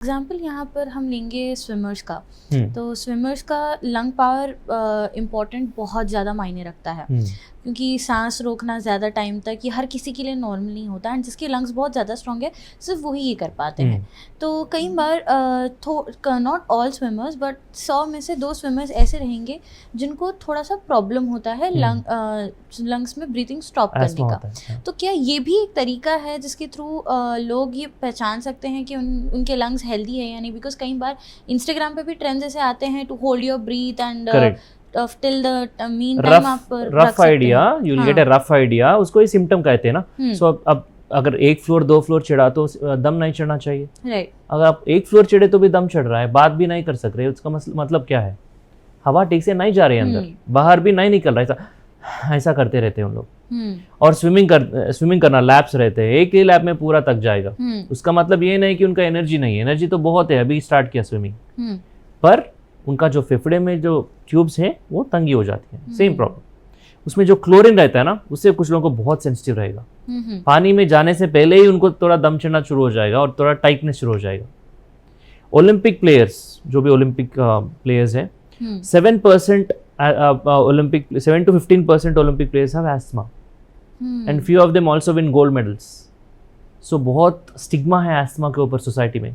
Example यहाँ पर हम लेंगे स्विमर्स का। तो स्विमर्स का लंग पावर इम्पोर्टेंट बहुत ज़्यादा मायने रखता है, क्योंकि सांस रोकना ज़्यादा टाइम तक ये हर किसी के लिए नॉर्मल नहीं होता, एंड जिसके लंग्स बहुत ज़्यादा स्ट्रॉन्ग है सिर्फ वही ये कर पाते हैं। तो कई बार नॉट ऑल स्विमर्स बट 100 में से 2 स्विमर्स ऐसे रहेंगे जिनको थोड़ा सा प्रॉब्लम होता है लंग्स में ब्रीथिंग स्टॉप करने का। तो क्या ये भी एक तरीका है जिसके थ्रू लोग ये पहचान सकते हैं कि उनके लंग्स हेल्दी है या नहीं? बिकॉज कई बार इंस्टाग्राम पे भी ट्रेंड्स ऐसे आते हैं to hold your breath and till the mean time आप rough idea, you will get a rough idea. उसको ही सिम्टम कहते हैं ना। सो अब अगर 1 फ्लोर 2 फ्लोर चढ़ा तो दम नहीं चढ़ना चाहिए, राइट। अगर आप 1 फ्लोर चढ़े तो भी दम चढ़ रहा है, बात भी नहीं कर सक रहे, उसका मतलब क्या है? हवा ठीक से नहीं जा रही है अंदर, बाहर भी नहीं निकल रहा है, ऐसा करते रहते हैं उन लोग। और स्विमिंग करना लैप्स रहते हैं, एक ही लैप में पूरा थक जाएगा। उसका मतलब ये नहीं कि उनका एनर्जी नहीं है, एनर्जी तो बहुत है, अभी स्टार्ट किया स्विमिंग, पर उनका जो फेफड़े में जो ट्यूब्स हैं वो तंगी हो जाती है। सेम प्रॉब्लम उसमें जो क्लोरीन रहता है ना, उससे कुछ लोगों को बहुत सेंसिटिव रहेगा। पानी में जाने से पहले ही उनको थोड़ा दम चढ़ना शुरू हो जाएगा और थोड़ा टाइटनेस शुरू हो जाएगा। ओलंपिक प्लेयर्स, जो भी ओलंपिक प्लेयर्स हैं, 7% Olympic 7 to 15% Olympic players have asthma and few of them also win gold medals. So बहुत स्टिग्मा है एस्थमा के ऊपर सोसाइटी में।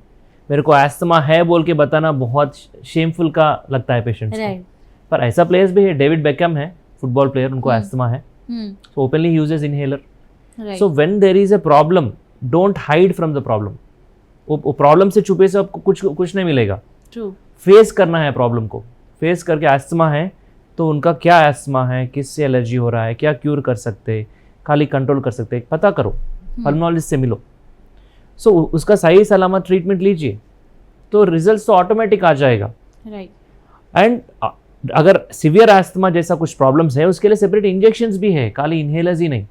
मेरे को एस्थमा है बोल के बताना बहुत शेमफुल का लगता है पेशेंट्स को, पर ऐसा प्लेयर्स भी है। डेविड बेकहम है, फुटबॉल प्लेयर, उनको एस्थमा है, सो ओपनली ही uses inhaler. So when there is a problem, don't hide from the problem. वो प्रॉब्लम से छुपे से आपको कुछ नहीं मिलेगा। फेस करना है प्रॉब्लम को, फेस करके एस्थमा है तो उनका क्या एस्थमा है, किससे एलर्जी हो रहा है, क्या क्यूर कर सकते, खाली कंट्रोल कर सकते, पता करो, पल्मोनोलॉजिस्ट से मिलो। सो उसका सही सलामत ट्रीटमेंट लीजिए तो रिजल्ट तो ऑटोमेटिक आ जाएगा, राइट। एंड अगर सीवियर एस्थमा जैसा कुछ प्रॉब्लम्स है, उसके लिए सेपरेट इंजेक्शंस भी है, खाली इनहेलर्स ही नहीं,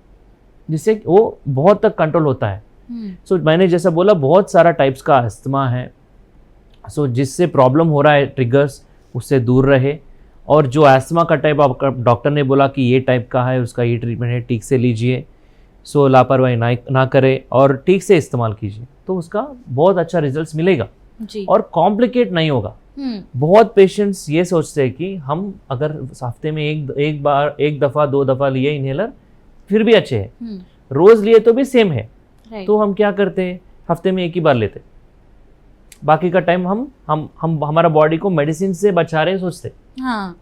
जिससे वो बहुत तक कंट्रोल होता है। सो मैंने जैसा बोला, बहुत सारा टाइप्स का एस्थमा है। सो जिससे प्रॉब्लम हो रहा है, ट्रिगर्स, उससे दूर रहे। और जो एस्थमा का टाइप आपका डॉक्टर ने बोला कि ये टाइप का है, उसका ये ट्रीटमेंट है, ठीक से लीजिए। सो लापरवाही ना करें और ठीक से इस्तेमाल कीजिए, तो उसका बहुत अच्छा रिजल्ट मिलेगा जी। और कॉम्प्लिकेट नहीं होगा। बहुत पेशेंट्स ये सोचते हैं कि हम अगर हफ्ते में एक दफ़ा 2 दफ़ा लिए इनहेलर फिर भी अच्छे हैं, रोज लिए तो भी सेम है, तो हम क्या करते हैं, हफ्ते में एक ही बार लेते, बाकी का टाइम हम हमारा बॉडी को मेडिसिन से बचा रहे हैं सोचते। हाँ।